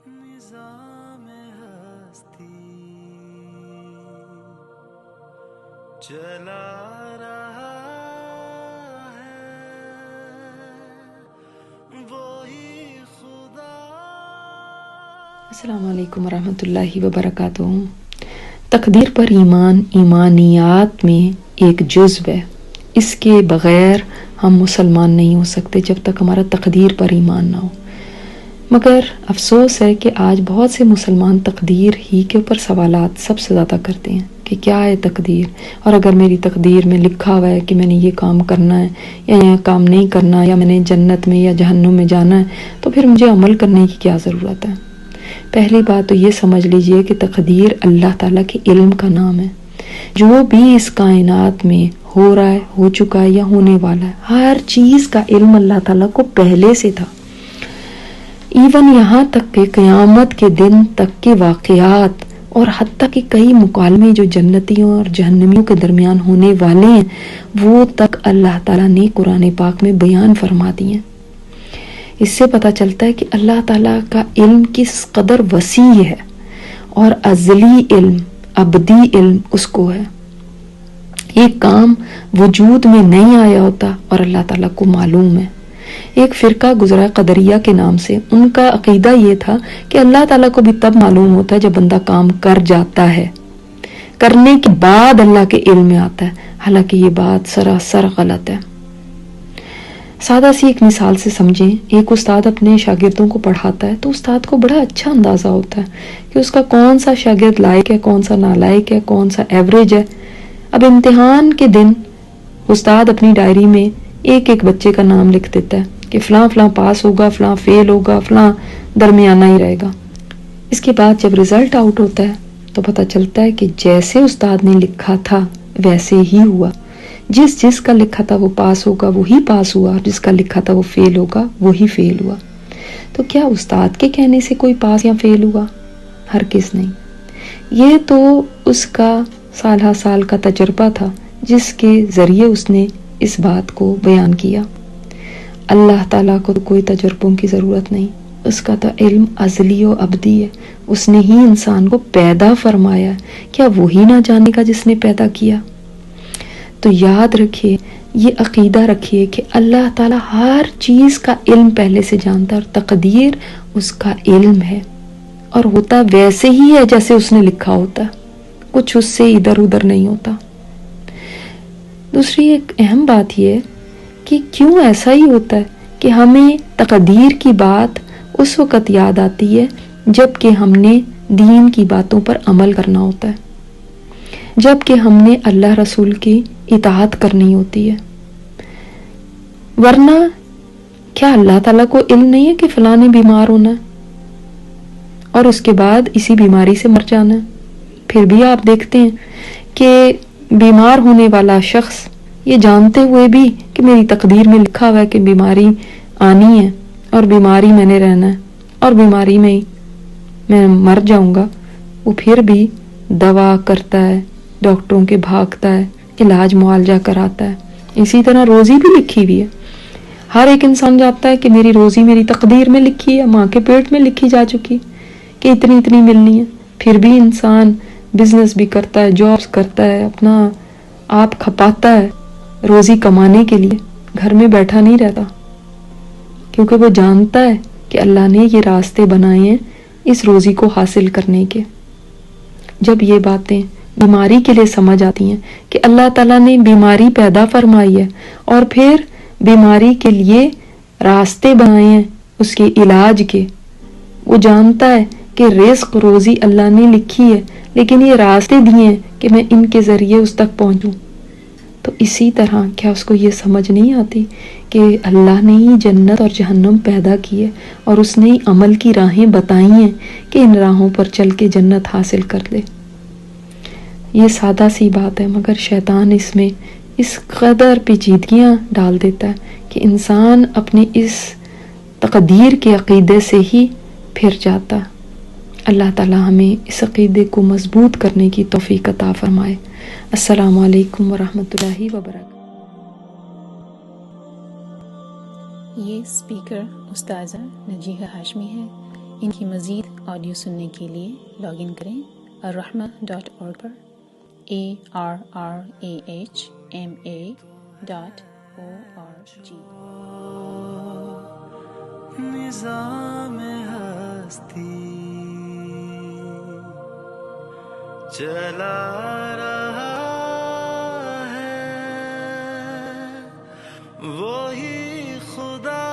نظام ہستی چلا رہا ہے وہی خدا. السلام علیکم ورحمۃ اللہ وبرکاتہ. تقدیر پر ایمان ایمانیات میں ایک جزو ہے. اس کے بغیر ہم مسلمان نہیں ہو سکتے جب تک ہمارا تقدیر پر ایمان نہ ہو. مگر افسوس ہے کہ آج بہت سے مسلمان تقدیر ہی کے اوپر سوالات سب سے زیادہ کرتے ہیں کہ کیا ہے تقدیر، اور اگر میری تقدیر میں لکھا ہوا ہے کہ میں نے یہ کام کرنا ہے یا یہ کام نہیں کرنا، یا میں نے جنت میں یا جہنم میں جانا ہے، تو پھر مجھے عمل کرنے کی کیا ضرورت ہے. پہلی بات تو یہ سمجھ لیجئے کہ تقدیر اللہ تعالیٰ کے علم کا نام ہے. جو بھی اس کائنات میں ہو رہا ہے، ہو چکا ہے یا ہونے والا ہے، ہر چیز کا علم اللہ تعالیٰ کو پہلے سے تھا. ایون یہاں تک کہ قیامت کے دن تک کے واقعات اور حتیٰ کہ کئی مکالمے جو جنتیوں اور جہنمیوں کے درمیان ہونے والے ہیں، وہ تک اللہ تعالیٰ نے قرآن پاک میں بیان فرما دیے ہیں. اس سے پتہ چلتا ہے کہ اللہ تعالیٰ کا علم کس قدر وسیع ہے، اور ازلی علم، ابدی علم اس کو ہے. ایک کام وجود میں نہیں آیا ہوتا اور اللہ تعالیٰ کو معلوم ہے. ایک فرقہ گزرا قدریہ کے نام سے، ان کا عقیدہ یہ تھا کہ اللہ تعالیٰ کو بھی تب معلوم ہوتا ہے جب بندہ کام کر جاتا ہے، کرنے کے بعد اللہ کے علم میں آتا ہے. حالانکہ یہ بات سراسر غلط ہے. سادہ سی ایک مثال سے سمجھیں. ایک استاد اپنے شاگردوں کو پڑھاتا ہے تو استاد کو بڑا اچھا اندازہ ہوتا ہے کہ اس کا کون سا شاگرد لائق ہے، کون سا نالائق ہے، کون سا ایوریج ہے. اب امتحان کے دن استاد اپنی ڈائری میں ایک ایک بچے کا نام لکھ دیتا ہے کہ فلاں فلاں پاس ہوگا، فلاں فیل ہوگا، فلاں درمیانہ ہی رہے گا. اس کے بعد جب رزلٹ آؤٹ ہوتا ہے تو پتہ چلتا ہے کہ جیسے استاد نے لکھا تھا ویسے ہی ہوا. جس کا لکھا تھا وہ پاس ہوگا وہی پاس ہوا، جس کا لکھا تھا وہ فیل ہوگا وہی فیل ہوا. تو کیا استاد کے کہنے سے کوئی پاس یا فیل ہوا؟ ہرگز نہیں. یہ تو اس کا سال ہا سال کا تجربہ تھا جس کے ذریعے اس نے اس بات کو بیان کیا. اللہ تعالیٰ کو کوئی تجربوں کی ضرورت نہیں. اس کا تو علم ازلی و ابدی ہے. اس نے ہی انسان کو پیدا فرمایا. کیا وہی نہ جانے کا جس نے پیدا کیا؟ تو یاد رکھیے، یہ عقیدہ رکھیے کہ اللہ تعالیٰ ہر چیز کا علم پہلے سے جانتا ہے، اور تقدیر اس کا علم ہے، اور ہوتا ویسے ہی ہے جیسے اس نے لکھا ہوتا ہے. کچھ اس سے ادھر ادھر نہیں ہوتا. دوسری ایک اہم بات یہ ہے کہ کیوں ایسا ہی ہوتا ہے کہ ہمیں تقدیر کی بات اس وقت یاد آتی ہے جب کہ ہم نے دین کی باتوں پر عمل کرنا ہوتا ہے، جب کہ ہم نے اللہ رسول کی اطاعت کرنی ہوتی ہے. ورنہ کیا اللہ تعالیٰ کو علم نہیں ہے کہ فلاں نے بیمار ہونا ہے اور اس کے بعد اسی بیماری سے مر جانا ہے؟ پھر بھی آپ دیکھتے ہیں کہ بیمار ہونے والا شخص یہ جانتے ہوئے بھی کہ میری تقدیر میں لکھا ہوا ہے کہ بیماری آنی ہے اور بیماری میں نے رہنا ہے اور بیماری میں ہی میں مر جاؤں گا، وہ پھر بھی دوا کرتا ہے، ڈاکٹروں کے بھاگتا ہے، علاج معالجہ کراتا ہے. اسی طرح روزی بھی لکھی ہوئی ہے. ہر ایک انسان جانتا ہے کہ میری روزی میری تقدیر میں لکھی ہے، ماں کے پیٹ میں لکھی جا چکی کہ اتنی اتنی ملنی ہے. پھر بھی انسان بزنس بھی کرتا ہے، جابس کرتا ہے، اپنا آپ کھپاتا ہے روزی کمانے کے لیے، گھر میں بیٹھا نہیں رہتا، کیونکہ وہ جانتا ہے کہ اللہ نے یہ راستے بنائے ہیں اس روزی کو حاصل کرنے کے. جب یہ باتیں بیماری کے لیے سمجھ آتی ہیں کہ اللہ تعالیٰ نے بیماری پیدا فرمائی ہے اور پھر بیماری کے لیے راستے بنائے ہیں اس کے علاج کے، وہ جانتا ہے کہ رزق روزی اللہ نے لکھی ہے لیکن یہ راستے دیے ہیں کہ میں ان کے ذریعے اس تک پہنچوں. تو اسی طرح کیا اس کو یہ سمجھ نہیں آتی کہ اللہ نے ہی جنت اور جہنم پیدا کی ہے اور اس نے ہی عمل کی راہیں بتائی ہیں کہ ان راہوں پر چل کے جنت حاصل کر لے. یہ سادہ سی بات ہے، مگر شیطان اس میں اس قدر پیچیدگیاں ڈال دیتا ہے کہ انسان اپنے اس تقدیر کے عقیدے سے ہی پھر جاتا. اللہ تعالیٰ ہمیں اس عقیدے کو مضبوط کرنے کی توفیق عطا فرمائے. السلام علیکم ورحمۃ اللہ وبرکاتہ. یہ اسپیکر استاذہ نجیحہ ہاشمی ہے. ان کی مزید آڈیو سننے کے لیے لاگ ان کریں الرحمہ.org پر ARRAHMA.org۔ نظام ہستی چلا رہا ہے، وہی خدا